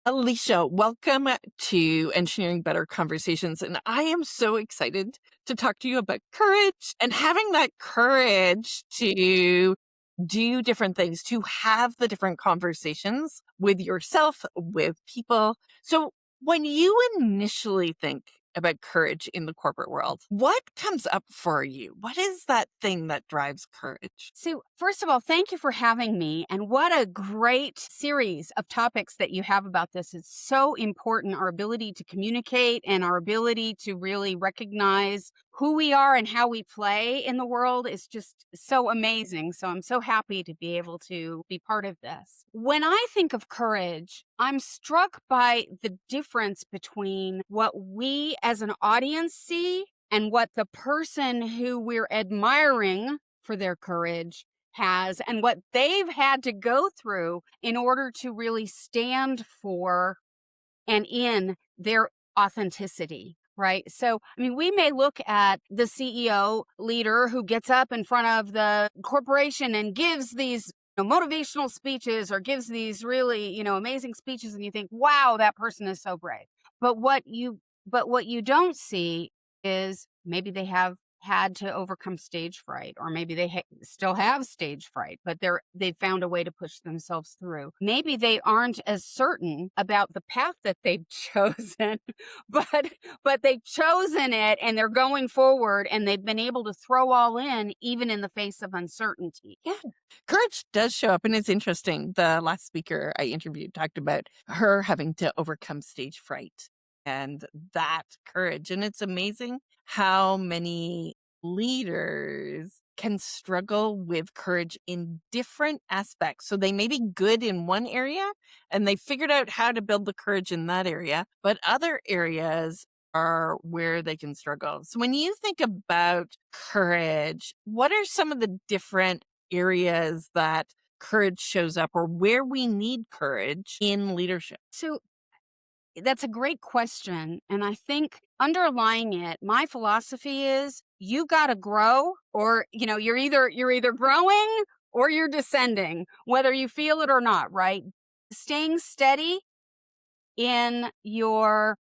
Alicia, welcome to Engineering Better Conversations. And I am so excited to talk to you about courage and having that courage to do different things, to have the different conversations with yourself, with people. So when you initially think about courage in the corporate world, what comes up for you? What is that thing that drives courage? So, first of all, thank you for having me. And what a great series of topics that you have about this. It's so important. Our ability to communicate and our ability to really recognize who we are and how we play in the world is just so amazing. So, I'm so happy to be able to be part of this. When I think of courage, I'm struck by the difference between what we as an audience see and what the person who we're admiring for their courage has and what they've had to go through in order to really stand for and in their authenticity. Right. So, I mean, we may look at the CEO leader who gets up in front of the corporation and gives these motivational speeches or gives these really, amazing speeches. And you think, wow, that person is so brave. But what you don't see is maybe they have had to overcome stage fright, or maybe they still have stage fright, but they've found a way to push themselves through. Maybe they aren't as certain about the path that they've chosen, but they've chosen it and they're going forward and they've been able to throw all in, even in the face of uncertainty. Yeah. Courage does show up, and it's interesting. The last speaker I interviewed talked about her having to overcome stage fright and that courage. And it's amazing how many leaders can struggle with courage in different aspects. So they may be good in one area and they figured out how to build the courage in that area, but other areas are where they can struggle. So when you think about courage, what are some of the different areas that courage shows up or where we need courage in leadership? So that's a great question. And I think underlying it, my philosophy is you got to grow, or, you're either growing or you're descending, whether you feel it or not, right? Staying steady in your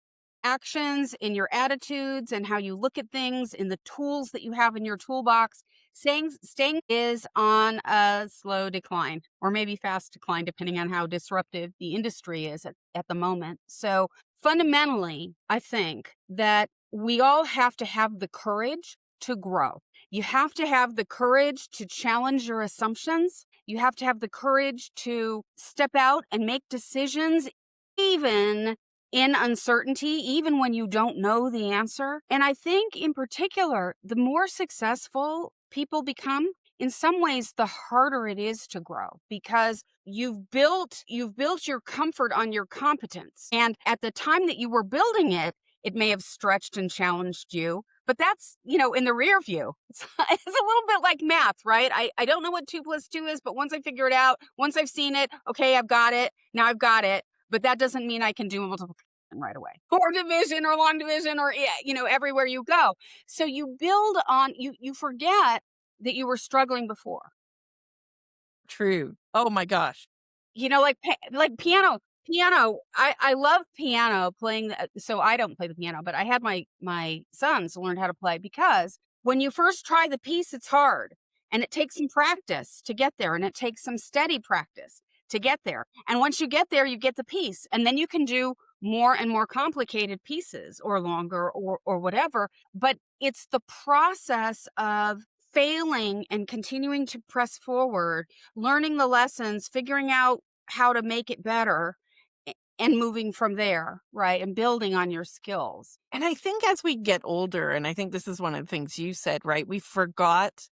actions, in your attitudes, and how you look at things, in the tools that you have in your toolbox. Staying is on a slow decline, or maybe fast decline, depending on how disruptive the industry is at the moment. So fundamentally, I think that we all have to have the courage to grow. You have to have the courage to challenge your assumptions. You have to have the courage to step out and make decisions, even in uncertainty, even when you don't know the answer. And I think in particular, the more successful people become, in some ways, the harder it is to grow, because you've built your comfort on your competence. And at the time that you were building it, it may have stretched and challenged you, but that's, in the rear view. It's a little bit like math, right? I don't know what 2 + 2 is, but once I figure it out, once I've seen it, okay, I've got it. Now I've got it. But that doesn't mean I can do multiplication right away, or division, or long division, or, everywhere you go. So you build on, you forget that you were struggling before. True. Oh my gosh. Like piano. I love piano playing. So I don't play the piano, but I had my sons learn how to play, because when you first try the piece, it's hard, and it takes some practice to get there, and it takes some steady practice to get there. And once you get there, you get the piece, and then you can do more and more complicated pieces, or longer, or whatever. But it's the process of failing and continuing to press forward, learning the lessons, figuring out how to make it better, and moving from there, right? And building on your skills. And I think as we get older, and I think this is one of the things you said, right? We forgot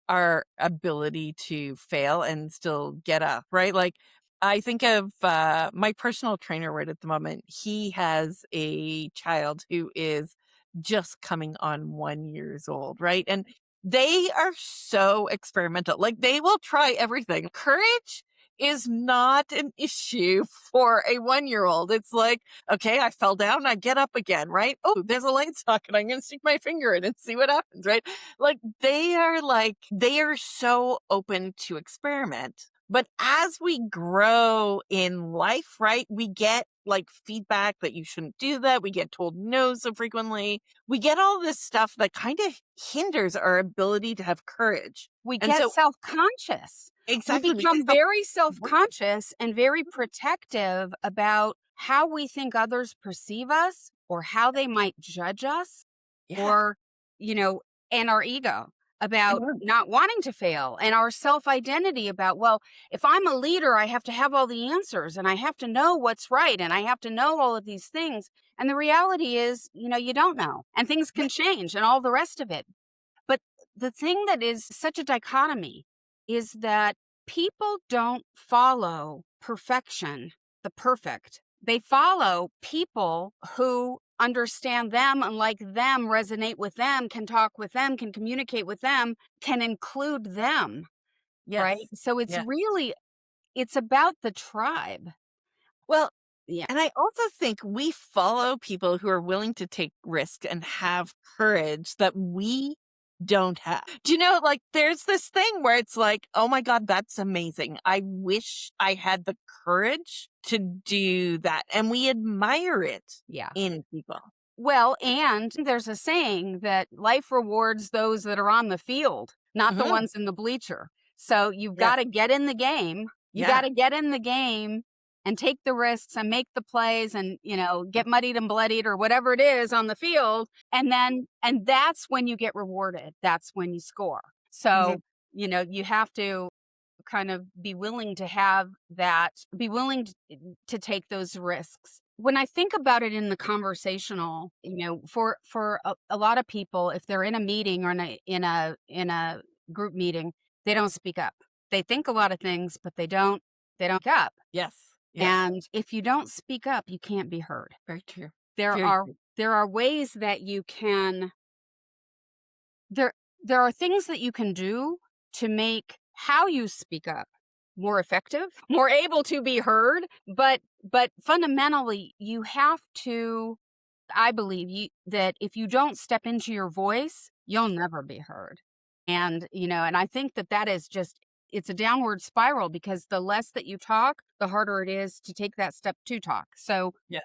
our ability to fail and still get up, right? Like I think of my personal trainer right at the moment. He has a child who is just coming on 1 years old, right? And they are so experimental. Like they will try everything. Courage is not an issue for a 1-year-old. It's like, okay, I fell down, I get up again, right? Oh, there's a light socket. I'm going to stick my finger in and see what happens, right? They are so open to experiment. But as we grow in life, right, we get like feedback that you shouldn't do that. We get told no so frequently. We get all this stuff that kind of hinders our ability to have courage. We And get so self-conscious. We exactly, we get become very self. self-conscious and very protective about how we think others perceive us or how they might judge us Yeah. or, you know, and our ego about Mhm. not wanting to fail and our self-identity about, well, if I'm a leader, I have to have all the answers and I have to know what's right and I have to know all of these things. And the reality is, you don't know and things Yeah. can change and all the rest of it. But the thing that is such a dichotomy is that people don't follow perfection, the perfect. They follow people who understand them and like them, resonate with them, can talk with them, can communicate with them, can include them, right? Yes. So Yeah. it's about the tribe. Well, Yeah. and I also think we follow people who are willing to take risks and have courage that we don't have. Do you know, like, there's this thing where it's like, oh my God, that's amazing. I wish I had the courage to do that. And we admire it Yeah. in people. Well, and there's a saying that life rewards those that are on the field, not the Hmm. ones in the bleacher. So you've Yeah. got to get in the game. You got Yeah. to get in the game and take the risks and make the plays and, get muddied and bloodied or whatever it is on the field. And that's when you get rewarded. That's when you score. So, Mhm. you have to kind of be willing to have that, be willing to take those risks. When I think about it in the conversational, for a lot of people, if they're in a meeting or in a group meeting, they don't speak up. They think a lot of things, but they don't speak up. Yes. Yes. And if you don't speak up, you can't be heard. Very true. There Very are true. there are ways that you can there there are things that you can do to make how you speak up more effective, more able to be heard, but fundamentally you have to, I believe that if you don't step into your voice, you'll never be heard. And I think that is just, it's a downward spiral because the less that you talk, the harder it is to take that step to talk. So Yes.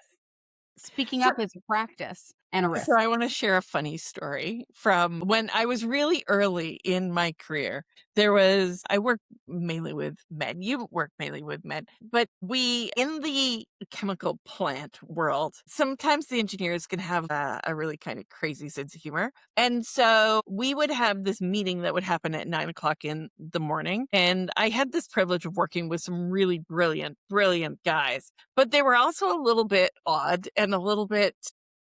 speaking So up is a practice and a So risk. I want to share a funny story from when I was really early in my career. I work mainly with men. You work mainly with men, but in the chemical plant world, sometimes the engineers can have a really kind of crazy sense of humor. And so we would have this meeting that would happen at 9 o'clock in the morning. And I had this privilege of working with some really brilliant, brilliant guys, but they were also a little bit odd and a little bit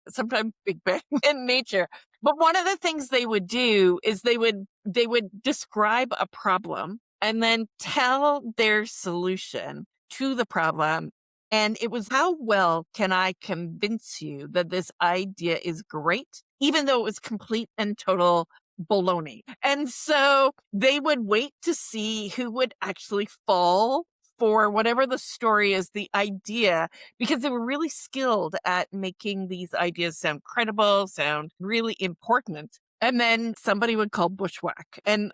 sometimes big bang in nature. But one of the things they would do is they would describe a problem and then tell their solution to the problem. And it was, how well can I convince you that this idea is great, even though it was complete and total baloney? And so they would wait to see who would actually fall for whatever the story is, the idea, because they were really skilled at making these ideas sound credible, sound really important. And then somebody would call Bushwhack. And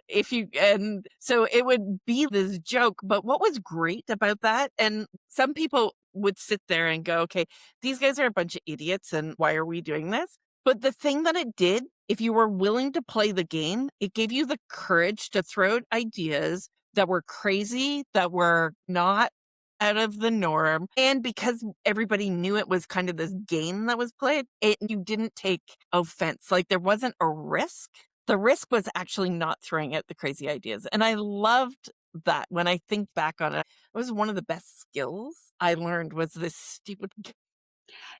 so it would be this joke. But what was great about that, and some people would sit there and go, okay, these guys are a bunch of idiots, and why are we doing this? But the thing that it did, if you were willing to play the game, it gave you the courage to throw out ideas that were crazy, that were not out of the norm. And because everybody knew it was kind of this game that was played, you didn't take offense. Like, there wasn't a risk. The risk was actually not throwing out the crazy ideas. And I loved that. When I think back on it, it was one of the best skills I learned, was this stupid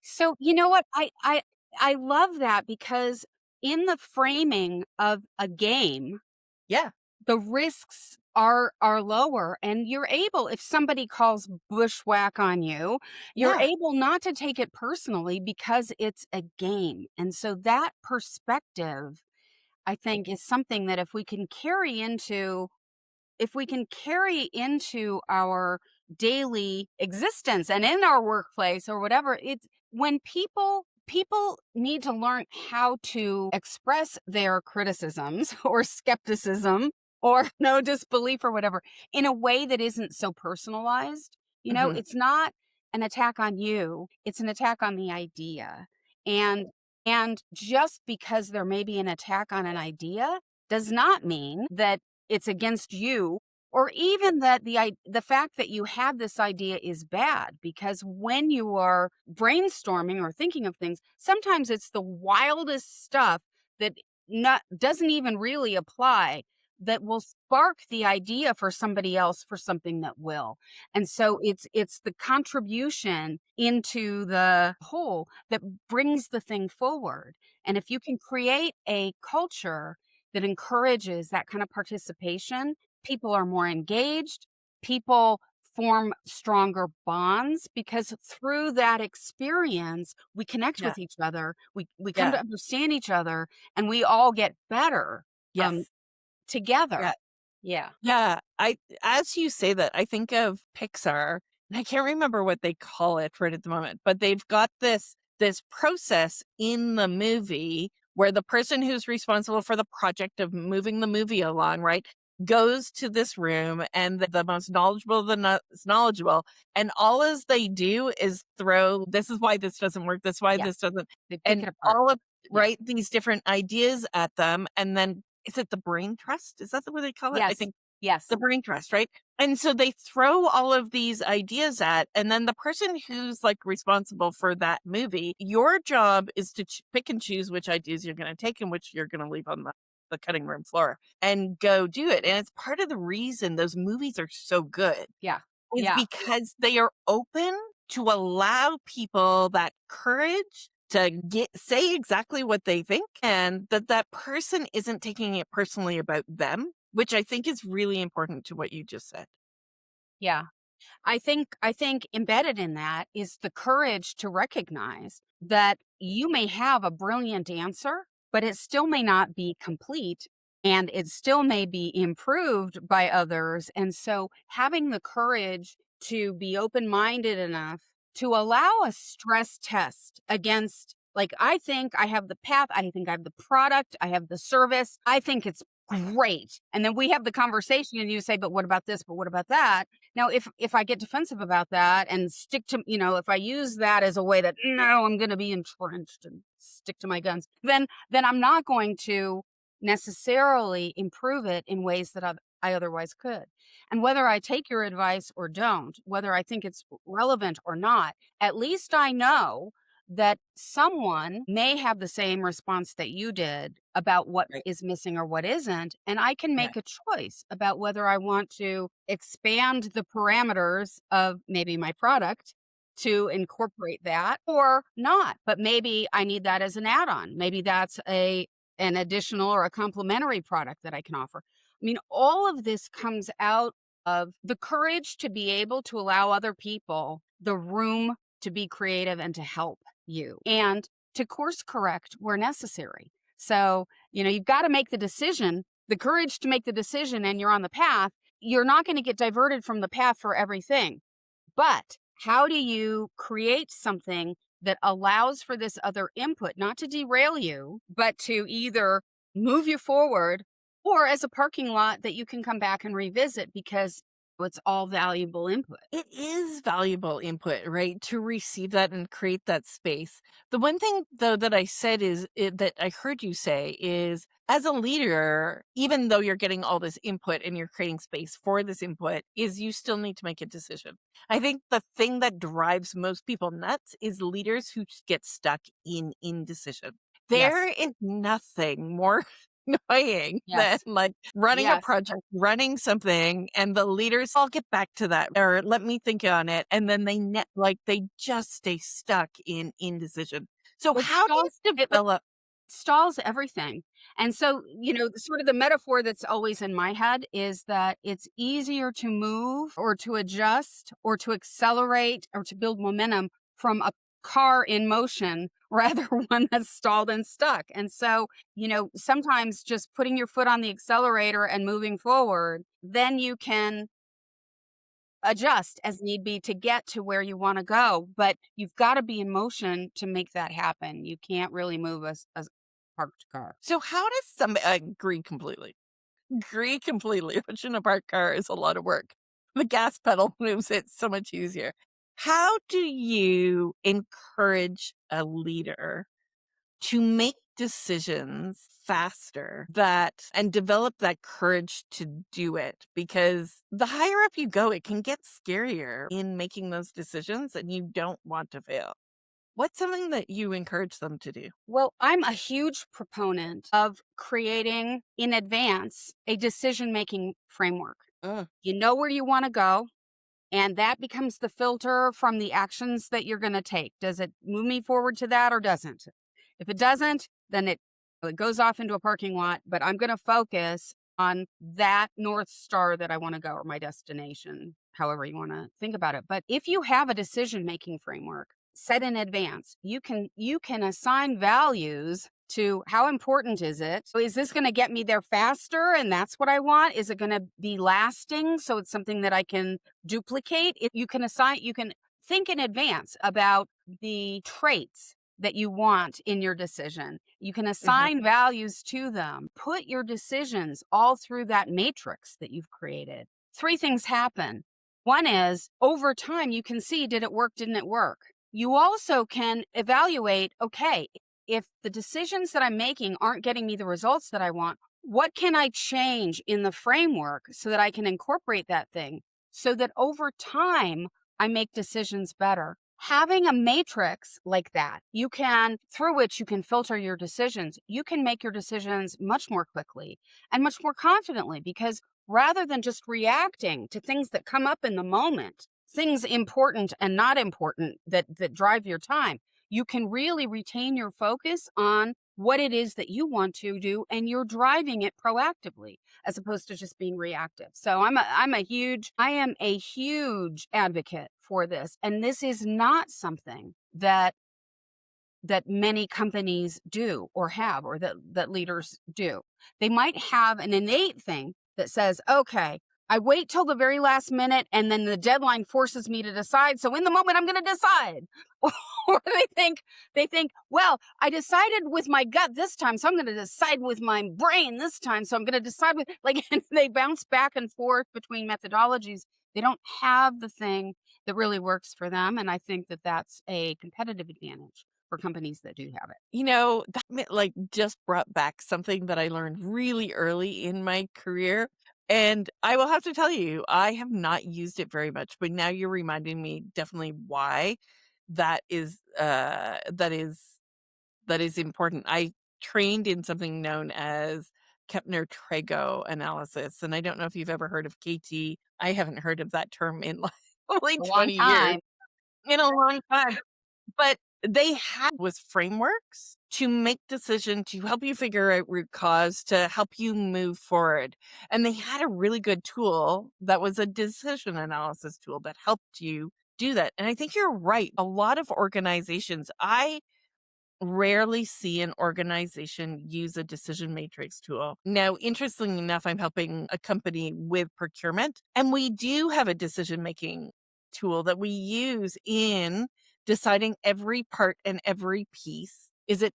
So, you know what? I love that because in the framing of a game, yeah. the risks are lower and you're able, if somebody calls bushwhack on you, you're Yeah. able not to take it personally because it's a game. And so that perspective, I think, is something that if we can carry into our daily existence and in our workplace or whatever, it's when people need to learn how to express their criticisms or skepticism or no disbelief or whatever in a way that isn't so personalized. Hmm. It's not an attack on you, it's an attack on the idea. And and just because there may be an attack on an idea does not mean that it's against you, or even that the fact that you have this idea is bad, because when you are brainstorming or thinking of things, sometimes it's the wildest stuff that not doesn't even really apply, that will spark the idea for somebody else for something that will. And so it's the contribution into the whole that brings the thing forward. And if you can create a culture that encourages that kind of participation, people are more engaged, people form stronger bonds, because through that experience we connect Yeah. with each other, we come Yeah. to understand each other, and we all get better um Yes. Yeah. together. Yeah. Yeah, I as you say that, I think of Pixar, and I can't remember what they call it right at the moment, but they've got this process in the movie where the person who's responsible for the project of moving the movie along, right, goes to this room, and the most knowledgeable of the knowledgeable, and all as they do is throw, this is why this doesn't work, this is why Yeah, this doesn't, they pick and it apart. all of, Yeah. right, these different ideas at them, and then is it the brain trust? Is that the way they call it? I Yes. think Yes. the brain trust, right? And so they throw all of these ideas at, and then the person who's like responsible for that movie, your job is to pick and choose which ideas you're going to take and which you're going to leave on the cutting room floor and go do it. And it's part of the reason those movies are so good Yeah. is Yeah. because they are open to allow people that courage to say exactly what they think, and that person isn't taking it personally about them, which I think is really important to what you just said. Yeah. I think embedded in that is the courage to recognize that you may have a brilliant answer, but it still may not be complete, and it still may be improved by others. And so having the courage to be open-minded enough to allow a stress test against, like, I think I have the path, I think I have the product, I have the service, I think it's great. And then we have the conversation and you say, but what about this? But what about that? Now, if I get defensive about that and stick to, if I use that as a way that, no, I'm going to be entrenched and stick to my guns, then I'm not going to necessarily improve it in ways that I otherwise could. And whether I take your advice or don't, whether I think it's relevant or not, at least I know that someone may have the same response that you did about what Right. is missing or what isn't. And I can Yeah. make a choice about whether I want to expand the parameters of maybe my product to incorporate that or not. But maybe I need that as an add-on. Maybe that's an additional or a complementary product that I can offer. I mean, all of this comes out of the courage to be able to allow other people the room to be creative and to help you, and to course correct where necessary. So, you've got to make the decision, the courage to make the decision, and you're on the path. You're not going to get diverted from the path for everything. But how do you create something that allows for this other input, not to derail you, but to either move you forward, or as a parking lot that you can come back and revisit because it's all valuable input? It is valuable input, right? To receive that and create that space. The one thing, though, that I said that I heard you say is, as a leader, even though you're getting all this input and you're creating space for this input, is you still need to make a decision. I think the thing that drives most people nuts is leaders who get stuck in indecision. There Yes. is nothing more annoying than Yes. like running a Yes. project, running something, and the leaders, I'll get back to that, or let me think on it. And then they just stay stuck in indecision. So It how do stalls you it develop? stalls everything. And so, sort of the metaphor that's always in my head is that it's easier to move or to adjust or to accelerate or to build momentum from a car in motion rather one that's stalled and stuck. And so, sometimes just putting your foot on the accelerator and moving forward, then you can adjust as need be to get to where you want to go, but you've got to be in motion to make that happen. You can't really move a parked car. So how does somebody, I agree completely. Agree completely. Pushing a parked car is a lot of work. The gas pedal moves it so much easier. How do you encourage a leader to make decisions faster that and develop that courage to do it? Because the higher up you go, it can get scarier in making those decisions and you don't want to fail. What's something that you encourage them to do? Well, I'm a huge proponent of creating in advance a decision making framework. Mm, You know where you want to go, and that becomes the filter from the actions that you're going to take. Does it move me forward to that or doesn't? If it doesn't, then it goes off into a parking lot, but I'm going to focus on that North Star that I want to go, or my destination, however you want to think about it. But if you have a decision making framework set in advance, you can assign values to how important is it? So is this going to get me there faster and that's what I want? Is it going to be lasting so it's something that I can duplicate? If you can assign, you can think in advance about the traits that you want in your decision. You can mhm, assign values to them. Put your decisions all through that matrix that you've created. Three things happen. One is over time, you can see, did it work? Didn't it work? You also can evaluate, okay, if the decisions that I'm making aren't getting me the results that I want, what can I change in the framework so that I can incorporate that thing so that over time I make decisions better? Having a matrix like that, through which you can filter your decisions, you can make your decisions much more quickly and much more confidently because rather than just reacting to things that come up in the moment, things important and not important that drive your time, you can really retain your focus on what it is that you want to do and you're driving it proactively as opposed to just being reactive. So I am a huge advocate for this, and this is not something that many companies do or have or that leaders do. They might have an innate thing that says, "Okay, I wait till the very last minute and then the deadline forces me to decide, so in the moment I'm going to decide." Or they think, "Well, I decided with my gut this time, so I'm going to decide with my brain this time, so I'm going to decide with like," and they bounce back and forth between methodologies. They don't have the thing that really works for them, and I think that that's a competitive advantage for companies that do have it. That like just brought back something that I learned really early in my career. And I will have to tell you, I have not used it very much, but now you're reminding me definitely why that is that is important. I trained in something known as Kepner-Tregoe analysis. And I don't know if you've ever heard of KT. I haven't heard of that term in like only A long 20 years. time. In a long time. But they had was frameworks to make decision, to help you figure out root cause, to help you move forward. And they had a really good tool that was a decision analysis tool that helped you do that. And I think you're right. A lot of organizations, I rarely see an organization use a decision matrix tool. Now, interestingly enough, I'm helping a company with procurement, and we do have a decision making tool that we use in deciding every part and every piece. Is it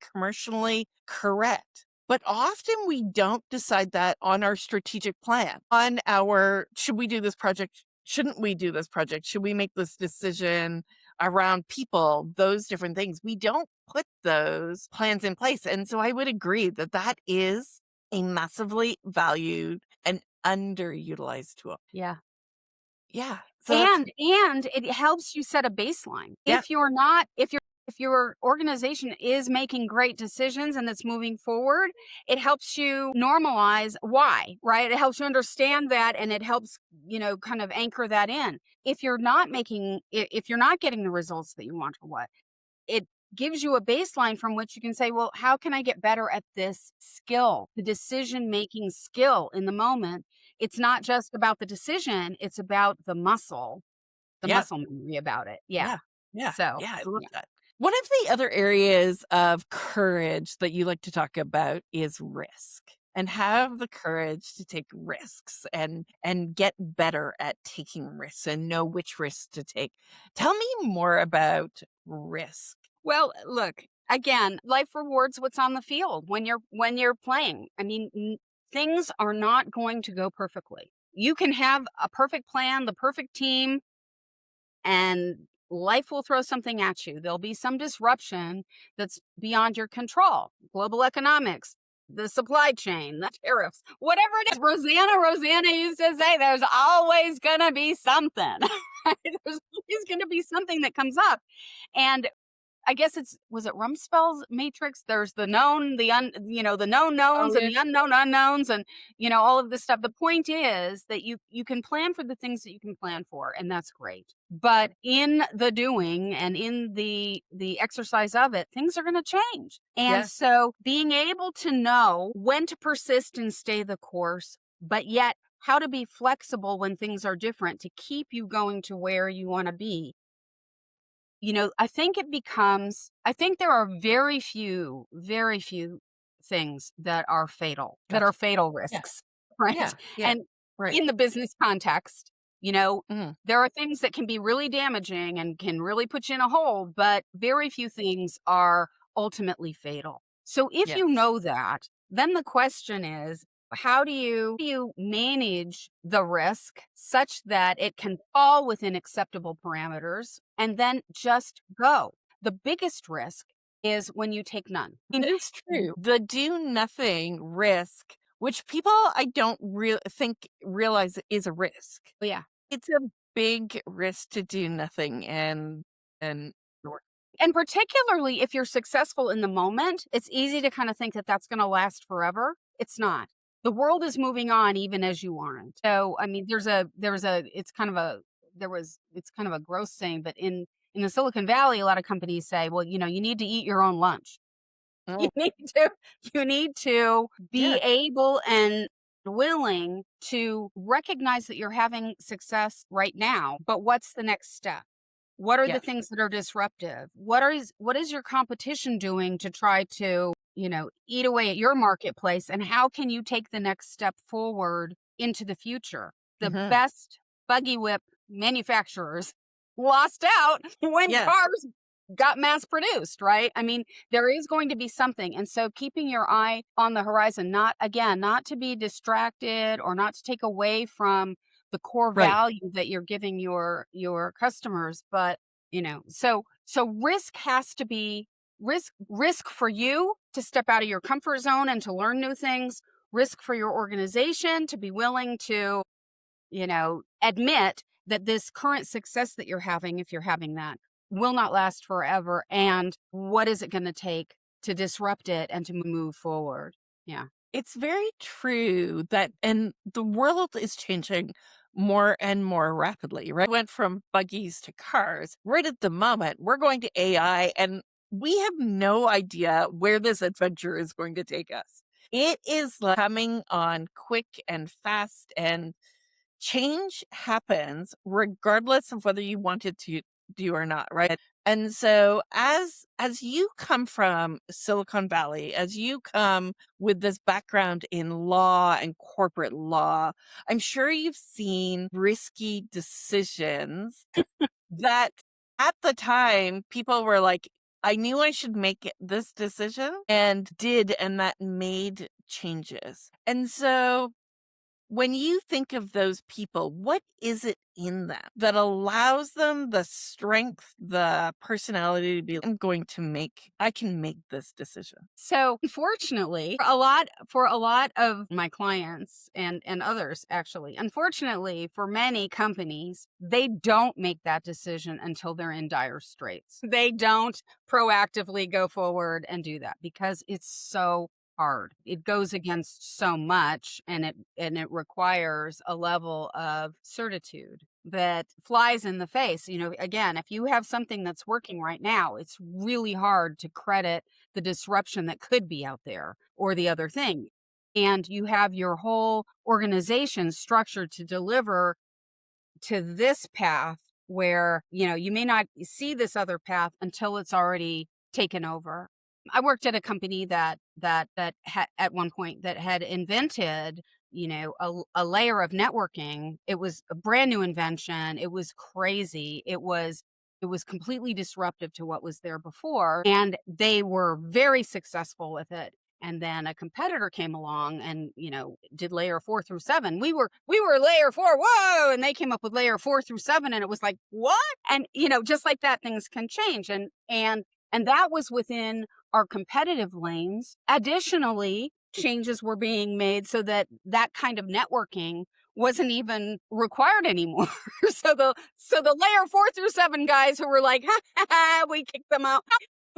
commercially correct? But often we don't decide that on our strategic plan, on our should we do this project? Shouldn't we do this project? Should we make this decision around people, those different things? We don't put those plans in place. And so I would agree that that is a massively valued and underutilized tool. Yeah. Yeah. So that's, And it helps you set a baseline. yeah, If your organization is making great decisions and it's moving forward, it helps you normalize why, right? It helps you understand that and it helps, kind of anchor that in. If you're not getting the results that you want or what, it gives you a baseline from which you can say, well, how can I get better at this skill, the decision making skill in the moment? It's not just about the decision, it's about the yeah, muscle memory about it. Yeah. yeah, yeah, So, yeah. I love yeah. that. One of the other areas of courage that you like to talk about is risk and have the courage to take risks and get better at taking risks and know which risks to take. Tell me more about risk. Well, look, again, life rewards what's on the field when you're playing. I mean, things are not going to go perfectly. You can have a perfect plan, the perfect team, and life will throw something at you. There'll be some disruption that's beyond your control. Global economics, the supply chain, the tariffs, whatever it is. Rosanna used to say, there's always going to be something. There's always going to be something that comes up. And I guess was it Rumsfeld's matrix? There's the known, the known Oh, knowns and yeah. the unknown unknowns and, all of this stuff. The point is that you can plan for the things that you can plan for, and that's great. But in the doing and in the exercise of it, things are going to change. And Yes. so being able to know when to persist and stay the course, but yet how to be flexible when things are different to keep you going to where you want to be. I think there are very few things that are fatal, Gotcha. Yeah. risks, right? Yeah. Yeah. And Right. in the business context, Mhm. there are things that can be really damaging and can really put you in a hole, but very few things are ultimately fatal. So if you Yes. know that, then the question is, how do you manage the risk such that it can fall within acceptable parameters and then just go? The biggest risk is when you take none. That is true. The do nothing risk, which people I don't think realize is a risk. Yeah. It's a big risk to do nothing and ignore. And particularly if you're successful in the moment, it's easy to kind of think that that's going to last forever. It's not. The world is moving on even as you aren't. So, I mean, it's kind of a gross saying, but in the Silicon Valley, a lot of companies say, well, you need to eat your own lunch. You Oh, need to, you need to be yeah. able and willing to recognize that you're having success right now, but what's the next step? What are the Yes. things that are disruptive? What is your competition doing to try to, eat away at your marketplace? And how can you take the next step forward into the future? The Mhm. best buggy whip manufacturers lost out when Yes. cars got mass produced, right? I mean, there is going to be something. And so keeping your eye on the horizon, not to be distracted or not to take away from the core Right. value that you're giving your customers, but so risk has to be risk for you to step out of your comfort zone and to learn new things, risk for your organization to be willing to admit that this current success that you're having, if you're having that, will not last forever. And what is it going to take to disrupt it and to move forward? Yeah. It's very true that and the world is changing more and more rapidly, right? Went from buggies to cars. Right at the moment, we're going to AI and we have no idea where this adventure is going to take us. It is like coming on quick and fast and change happens regardless of whether you want it to do or not, right? And so as you come from Silicon Valley, as you come with this background in law and corporate law, I'm sure you've seen risky decisions that at the time people were like, I knew I should make this decision and did, and that made changes. And so when you think of those people, what is it in them that allows them the strength, the personality to be, I can make this decision? So unfortunately, for a lot of my clients and others actually, unfortunately for many companies, they don't make that decision until they're in dire straits. They don't proactively go forward and do that because it's so hard. It goes against so much and it requires a level of certitude that flies in the face. Again, if you have something that's working right now, it's really hard to credit the disruption that could be out there or the other thing. And you have your whole organization structured to deliver to this path where, you may not see this other path until it's already taken over. I worked at a company at one point that had invented, a layer of networking. It was a brand new invention. It was crazy. It was completely disruptive to what was there before, and they were very successful with it. And then a competitor came along and, did layer 4 through 7. We were layer 4, whoa, and they came up with layer 4 through 7, and it was like, "What?" And, just like that, things can change, and that was within our competitive lanes. Additionally, changes were being made so that that kind of networking wasn't even required anymore. So the layer 4 through 7 guys who were like, "Ha, ha, ha, we kicked them out."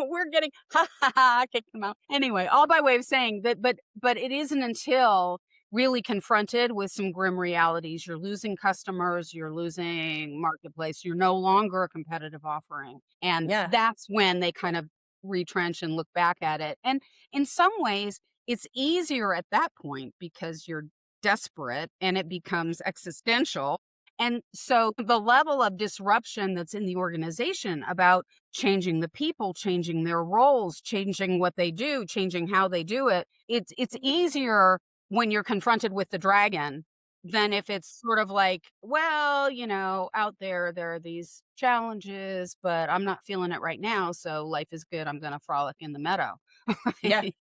We're getting ha ha ha kicked them out. Anyway, all by way of saying that, but it isn't until really confronted with some grim realities. You're losing customers, you're losing marketplace, you're no longer a competitive offering. And Yeah. that's when they kind of retrench and look back at it. And in some ways, it's easier at that point because you're desperate and it becomes existential. And so the level of disruption that's in the organization about changing the people, changing their roles, changing what they do, changing how they do it, it's easier when you're confronted with the dragon than if it's sort of like, well, out there are these challenges, but I'm not feeling it right now, so life is good. I'm going to frolic in the meadow. Yeah. Right?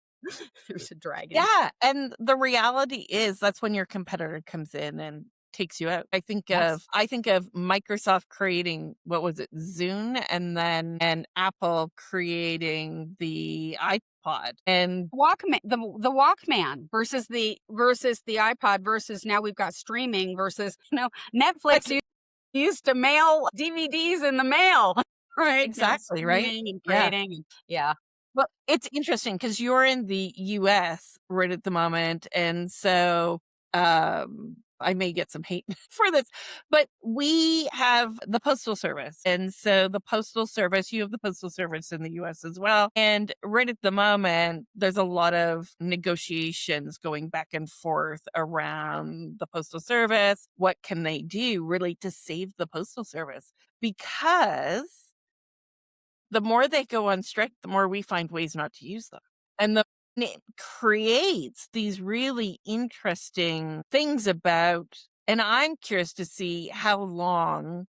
There's a dragon. Yeah, and the reality is that's when your competitor comes in and takes you out. Yes. I think of Microsoft creating, what was it, Zune, and Apple creating the iPod. And Walkman, the Walkman versus the iPod versus now we've got streaming versus Netflix like used to mail DVDs in the mail, right? Now exactly, right? streaming and Yeah. creating, and yeah. Well, it's interesting because you're in the US right at the moment, and so, I may get some hate for this, but we have the Postal Service, and so the Postal Service you have the Postal Service in the US as well, and right at the moment, there's a lot of negotiations going back and forth around the Postal Service. What can they do really to save the Postal Service? Because the more they go on strike, the more we find ways not to use them. And it creates these really interesting things about, and I'm curious to see how long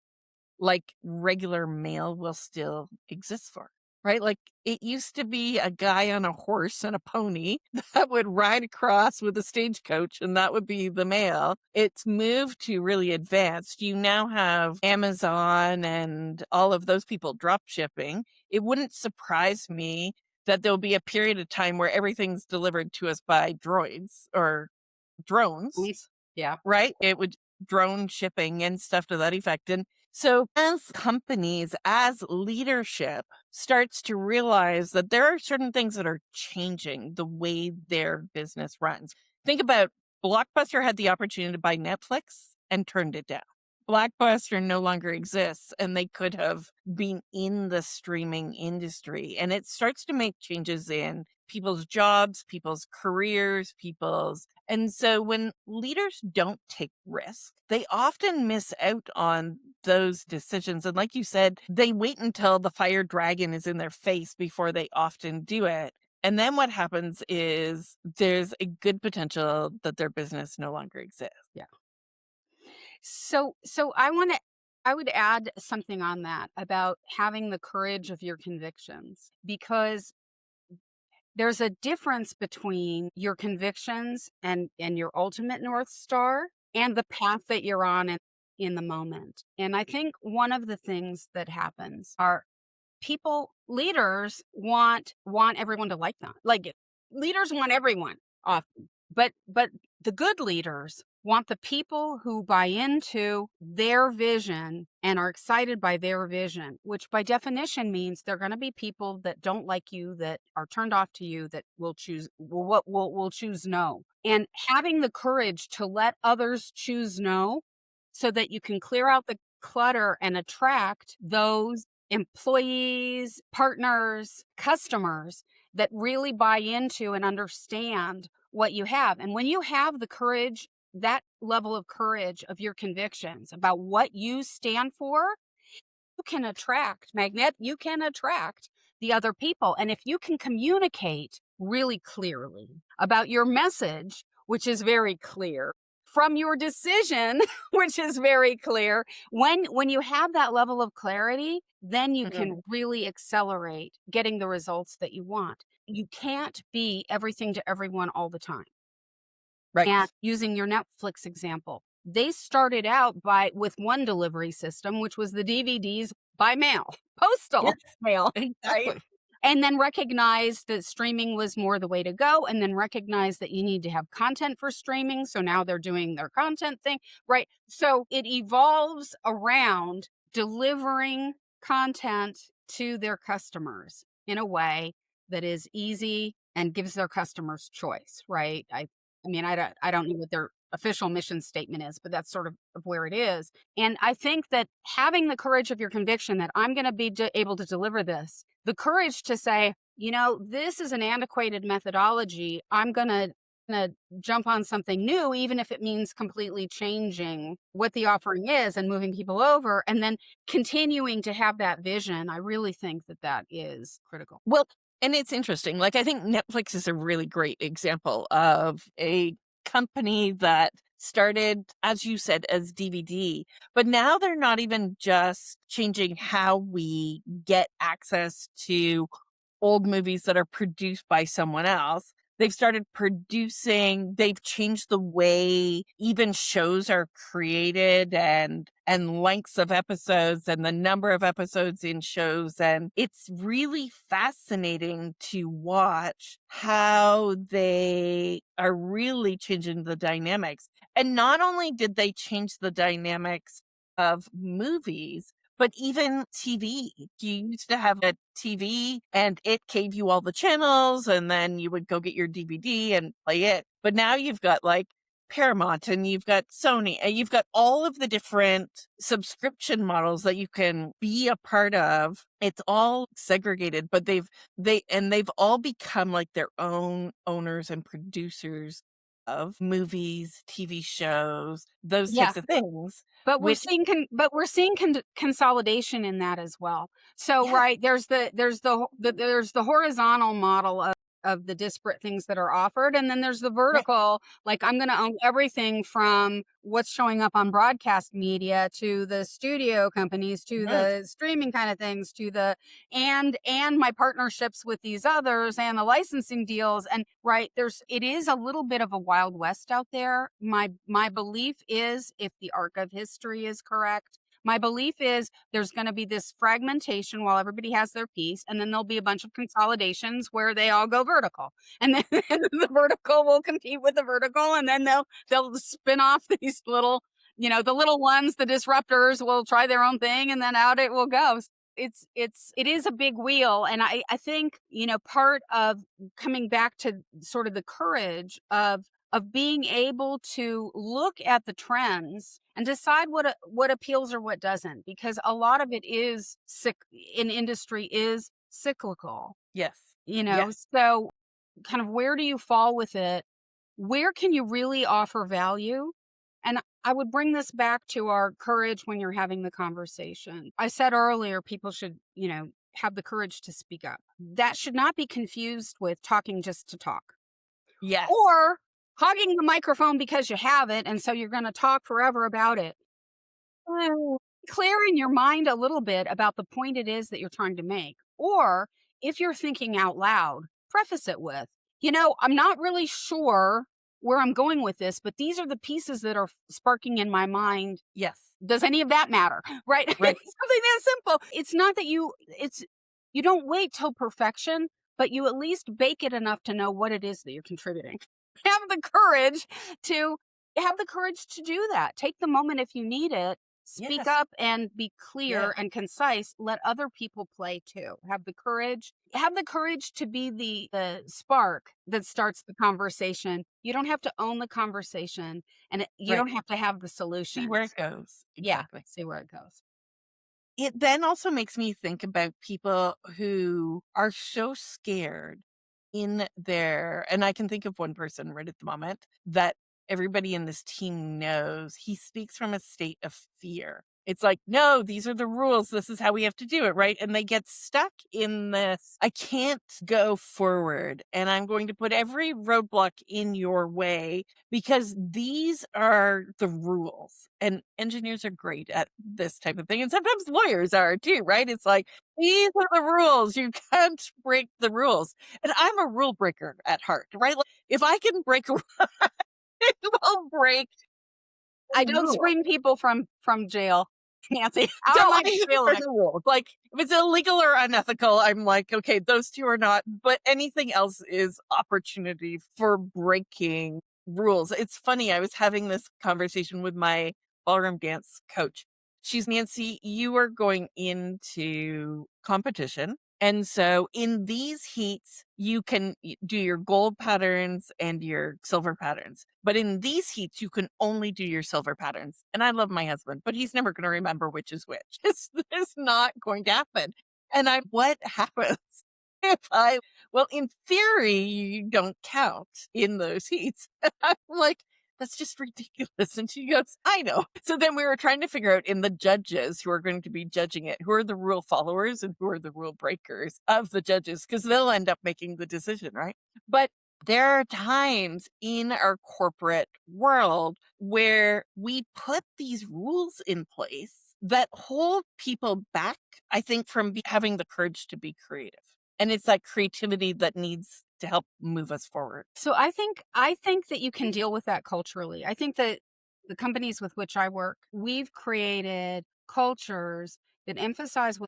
like regular mail will still exist for, right? Like it used to be a guy on a horse and a pony that would ride across with a stagecoach and that would be the mail. It's moved to really advanced. You now have Amazon and all of those people drop shipping. It wouldn't surprise me that there'll be a period of time where everything's delivered to us by droids or drones, Please. Yeah. right? It would drone shipping and stuff to that effect. And so as companies, as leadership starts to realize that there are certain things that are changing the way their business runs. Think about Blockbuster had the opportunity to buy Netflix and turned it down. Blockbuster no longer exists and they could have been in the streaming industry. And it starts to make changes in people's jobs, people's careers, and so when leaders don't take risk, they often miss out on those decisions. And like you said, they wait until the fire dragon is in their face before they often do it. And then what happens is there's a good potential that their business no longer exists. Yeah. So I would add something on that about having the courage of your convictions, because there's a difference between your convictions and your ultimate North Star and the path that you're on in the moment. And I think one of the things that happens are leaders want everyone to like them. Like, leaders want everyone often. But the good leaders want the people who buy into their vision and are excited by their vision, which by definition means they're going to be people that don't like you, that are turned off to you, that will choose no. And having the courage to let others choose no so that you can clear out the clutter and attract those employees, partners, customers that really buy into and understand what you have. And when you have the courage, that level of courage of your convictions about what you stand for, you can attract the other people. And if you can communicate really clearly about your message, which is very clear, from your decision, which is very clear, when you have that level of clarity, then you Mhm. can really accelerate getting the results that you want. You can't be everything to everyone all the time. And Right. using your Netflix example, they started out by with one delivery system, which was the DVDs by mail, Yes, postal mail, right? exactly. And then recognized that streaming was more the way to go, and then recognized that you need to have content for streaming. So now they're doing their content thing, right? So it evolves around delivering content to their customers in a way that is easy and gives their customers choice, right? I mean, I don't know what their official mission statement is, but that's sort of where it is. And I think that having the courage of your conviction that I'm going to be able to deliver this, the courage to say, this is an antiquated methodology. I'm going to jump on something new, even if it means completely changing what the offering is and moving people over, and then continuing to have that vision. I really think that that is critical. Well, and it's interesting, like, I think Netflix is a really great example of a company that started, as you said, as DVD, but now they're not even just changing how we get access to old movies that are produced by someone else. They've changed the way even shows are created and lengths of episodes and the number of episodes in shows. And it's really fascinating to watch how they are really changing the dynamics. And not only did they change the dynamics of movies, but even TV. You used to have a TV and it gave you all the channels and then you would go get your DVD and play it. But now you've got like Paramount and you've got Sony and you've got all of the different subscription models that you can be a part of. It's all segregated, but they've all become like their own owners and producers of movies, TV shows, those Yeah. types of things, But we're which seeing consolidation in that as well. So, yeah, right, there's the horizontal model of the disparate things that are offered, and then there's the right. vertical, like, I'm gonna own everything from what's showing up on broadcast media to the studio companies to Mhm. the streaming kind of things to the and my partnerships with these others and the licensing deals, and right, it is a little bit of a wild west out there. My belief is, if the arc of history is correct, my belief is there's going to be this fragmentation while everybody has their piece, and then there'll be a bunch of consolidations where they all go vertical, and then the vertical will compete with the vertical, and then they'll spin off these little, the little ones, the disruptors will try their own thing, and then out it will go. It is a big wheel, and I think, part of coming back to sort of the courage of being able to look at the trends and decide what appeals or what doesn't, because a lot of it is in industry is cyclical, Yes. Yes. so kind of where do you fall with it? Where can you really offer value? And I would bring this back to our courage when you're having the conversation. I said earlier, people should, have the courage to speak up. That should not be confused with talking just to talk, Yes. or hogging the microphone because you have it. And so you're going to talk forever about it. Mm, Clear in your mind a little bit about the point it is that you're trying to make. Or if you're thinking out loud, preface it with, I'm not really sure where I'm going with this, but these are the pieces that are sparking in my mind. Yes. Does any of that matter? Right? Something Right. that simple. It's not that you don't wait till perfection, but you at least bake it enough to know what it is that you're contributing. Have the courage to have the courage to do that. Take the moment if you need it. Speak Yes. up and be Yeah. clear and concise. Let other people play too. Have the courage. Have the courage to be the spark that starts the conversation. You don't have to own the conversation, and you Right. don't have to have the See where solutions. it goes. Yeah, Exactly. see where it goes. It then also makes me think about people who are so scared in their, and I can think of one person right at the moment that everybody in this team knows he speaks from a state of fear. It's like, no, these are the rules. This is how we have to do it, right? And they get stuck in this, I can't go forward and I'm going to put every roadblock in your way because these are the rules. And engineers are great at this type of thing. And sometimes lawyers are too, right? It's like, these are the rules. You can't break the rules. And I'm a rule breaker at heart, right? Like, if I can break a rule, I will break I the don't rule. screen people from jail, Nancy. I So don't I like even feeling break it. the rules. Like, if it's illegal or unethical, I'm like, okay, those two are not, but anything else is opportunity for breaking rules. It's funny. I was having this conversation with my ballroom dance coach. She's Nancy, you are going into competition. And so in these heats, you can do your gold patterns and your silver patterns. But in these heats, you can only do your silver patterns. And I love my husband, but he's never going to remember which is which. It's not going to happen. And what happens if well, in theory, you don't count in those heats. I'm like, that's just ridiculous. And she goes, I know. So then we were trying to figure out in the judges who are going to be judging it, who are the rule followers and who are the rule breakers of the judges, because they'll end up making the decision, right? But there are times in our corporate world where we put these rules in place that hold people back, I think, from having the courage to be creative. And it's that creativity that needs to help move us forward. So I think that you can deal with that culturally. I think that the companies with which I work, we've created cultures that emphasize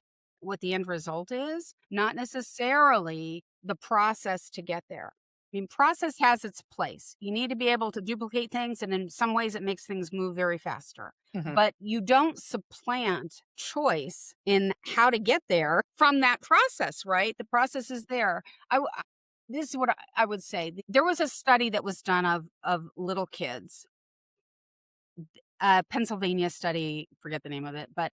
what the end result is, not necessarily the process to get there. I mean, process has its place. You need to be able to duplicate things, and in some ways, it makes things move very faster. Mhm. But you don't supplant choice in how to get there from that process, right? The process is there. This is what I would say. There was a study that was done of little kids, a Pennsylvania study, forget the name of it, but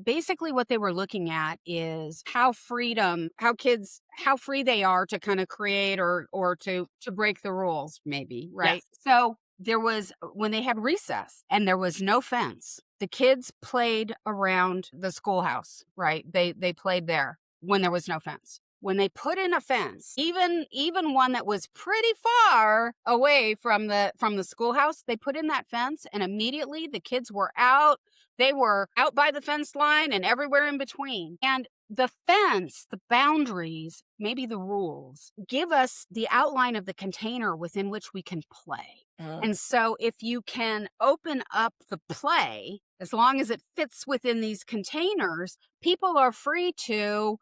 basically what they were looking at is how free they are to kind of create or to break the rules, maybe, right? Yes. So there was when they had recess and there was no fence, the kids played around the schoolhouse, right? They played there when there was no fence. When they put in a fence, even one that was pretty far away from the schoolhouse, they put in that fence and immediately the kids were out. They were out by the fence line and everywhere in between. And the fence, the boundaries, maybe the rules, give us the outline of the container within which we can play. Mm. And so if you can open up the play, as long as it fits within these containers, people are free to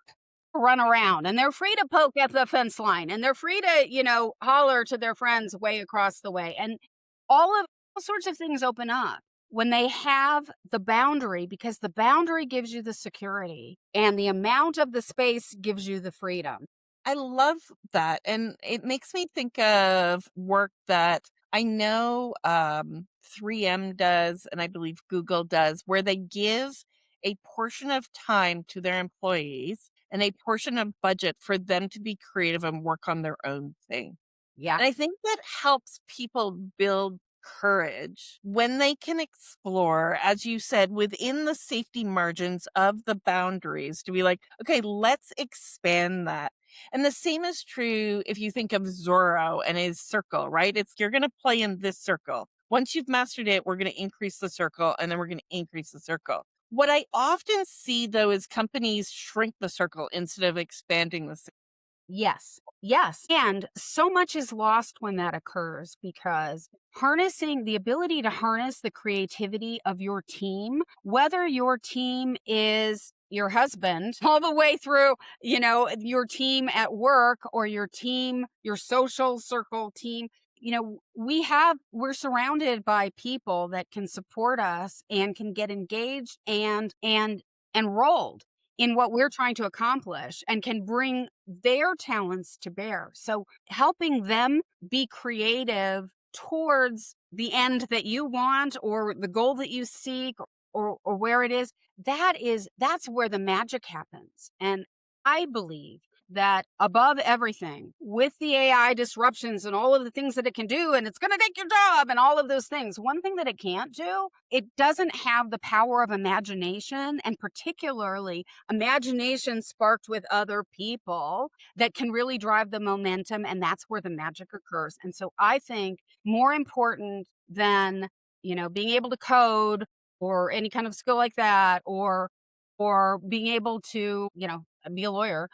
run around and they're free to poke at the fence line and they're free to, holler to their friends way across the way. And all sorts of things open up when they have the boundary, because the boundary gives you the security and the amount of the space gives you the freedom. I love that. And it makes me think of work that I know 3M does, and I believe Google does, where they give a portion of time to their employees and a portion of budget for them to be creative and work on their own thing. Yeah. And I think that helps people build courage when they can explore, as you said, within the safety margins of the boundaries to be like, okay, let's expand that. And the same is true if you think of Zorro and his circle, right? It's you're going to play in this circle. Once you've mastered it, we're going to increase the circle and then we're going to increase the circle. What I often see though is companies shrink the circle instead of expanding the circle. Yes. Yes. And so much is lost when that occurs because harnessing the ability to harness the creativity of your team, whether your team is your husband all the way through, your team at work or your team, your social circle team, we're surrounded by people that can support us and can get engaged and enrolled in what we're trying to accomplish and can bring their talents to bear. So helping them be creative towards the end that you want or the goal that you seek or where it is, that's where the magic happens. And I believe that above everything, with the AI disruptions and all of the things that it can do, and it's going to take your job and all of those things, one thing that it can't do, it doesn't have the power of imagination, and particularly imagination sparked with other people that can really drive the momentum. And that's where the magic occurs. And so I think more important than, being able to code or any kind of skill like that, or being able to, be a lawyer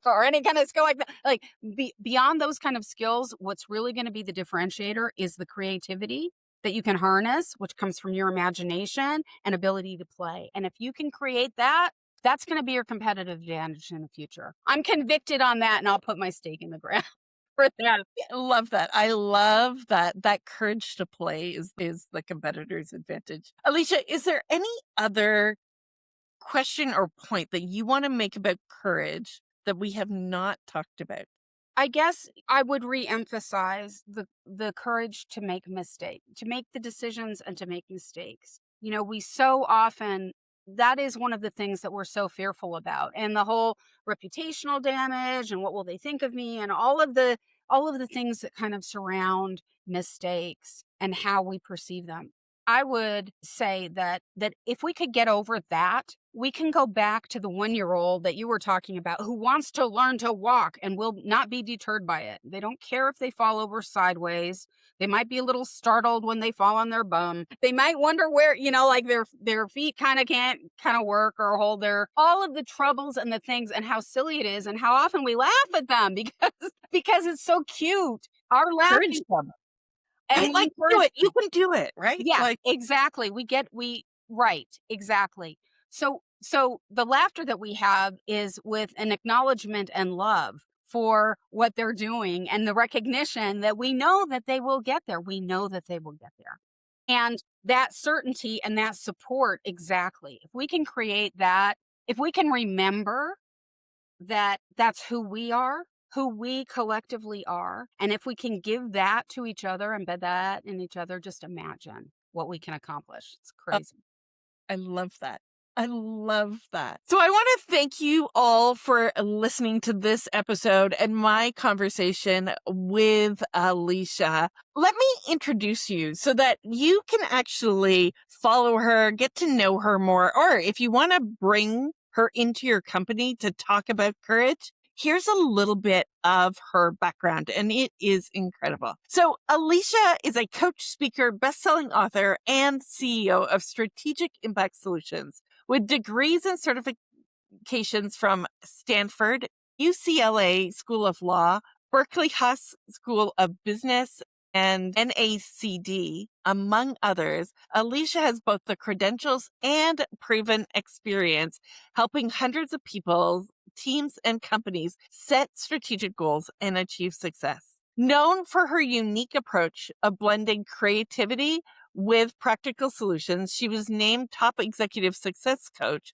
or any kind of skill like that. Like beyond those kind of skills, what's really going to be the differentiator is the creativity that you can harness, which comes from your imagination and ability to play. And if you can create that, that's going to be your competitive advantage in the future. I'm convicted on that, and I'll put my stake in the ground for that. I love that. I love that courage to play is the competitor's advantage. Alicia, is there any other question or point that you want to make about courage that we have not talked about? I guess I would reemphasize the courage to make to make the decisions and to make mistakes. We so often, that is one of the things that we're so fearful about, and the whole reputational damage and what will they think of me, and all of the things that kind of surround mistakes and how we perceive them. I would say that if we could get over that, we can go back to the 1-year-old that you were talking about who wants to learn to walk and will not be deterred by it. They don't care if they fall over sideways. They might be a little startled when they fall on their bum. They might wonder where, like their feet can't work or hold all of the troubles and the things, and how silly it is and how often we laugh at them because it's so cute. Our Courage laughing them. and Like, do it. You can do it, right? yeah, Like, exactly. Right, exactly. So the laughter that we have is with an acknowledgement and love for what they're doing, and the recognition that we know that they will get there. We know that they will get there. And that certainty and that support, exactly. If we can create that, if we can remember that that's who we are, who we collectively are. And if we can give that to each other, embed that in each other, just imagine what we can accomplish. It's crazy. I love that. I love that. So I want to thank you all for listening to this episode and my conversation with Alicia. Let me introduce you so that you can actually follow her, get to know her more, or if you want to bring her into your company to talk about courage, here's a little bit of her background, and it is incredible. So Alicia is a coach, speaker, best-selling author, and CEO of Strategic Impact Solutions with degrees and certifications from Stanford, UCLA School of Law, Berkeley Haas School of Business, and NACD, among others. Alicia has both the credentials and proven experience helping hundreds of people, teams, and companies set strategic goals and achieve success. Known for her unique approach of blending creativity with practical solutions, she was named Top Executive Success Coach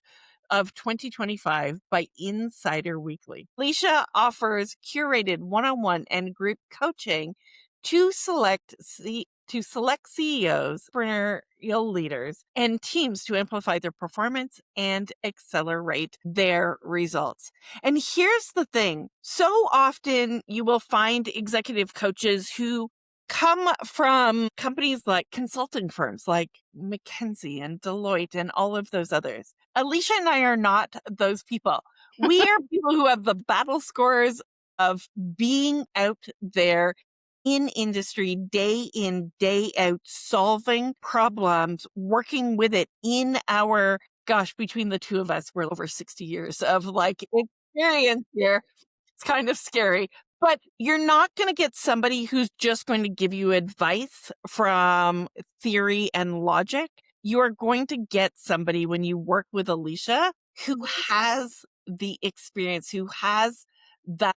of 2025 by Insider Weekly. Alicia offers curated one-on-one and group coaching to select CEOs, entrepreneurial leaders, and teams to amplify their performance and accelerate their results. And here's the thing. So often you will find executive coaches who come from companies like consulting firms like McKinsey and Deloitte and all of those others. Alicia and I are not those people. We are people who have the battle scores of being out there in industry day in, day out, solving problems, working with it in our, between the two of us, we're over 60 years of experience here. It's kind of scary. But you're not going to get somebody who's just going to give you advice from theory and logic. You are going to get somebody, when you work with Alicia, who has the experience, who has that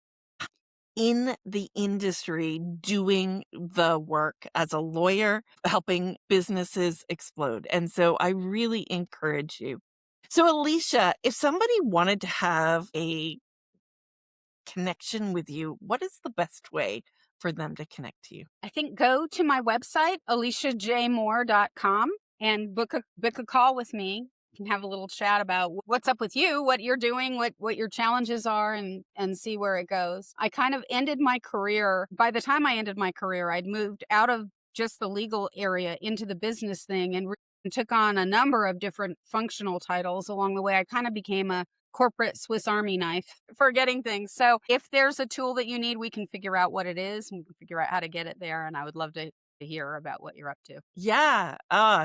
in the industry doing the work as a lawyer, helping businesses explode. And so I really encourage you. So Alicia, if somebody wanted to have a connection with you, what is the best way for them to connect to you? I think go to my website, aliciajmoore.com, and book a call with me. can have a little chat about what's up with you, what you're doing, what your challenges are, and see where it goes. I kind of ended my career. By the time I ended my career, I'd moved out of just the legal area into the business thing and took on a number of different functional titles along the way. I kind of became a corporate Swiss Army knife for getting things. So if there's a tool that you need, we can figure out what it is and we can figure out how to get it there. And I would love to hear about what you're up to. Yeah.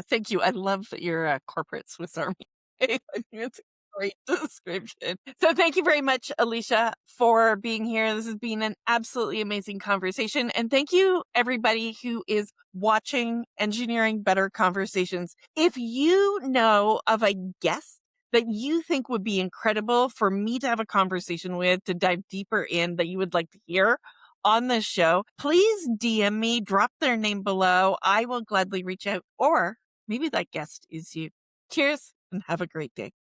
Thank you. I love that you're a corporate Swiss Army. I think it's a great description. So thank you very much, Alicia, for being here. This has been an absolutely amazing conversation. And thank you, everybody who is watching Engineering Better Conversations. If you know of a guest that you think would be incredible for me to have a conversation with, to dive deeper in, that you would like to hear on this show, please DM me, drop their name below. I will gladly reach out, or maybe that guest is you. Cheers and have a great day.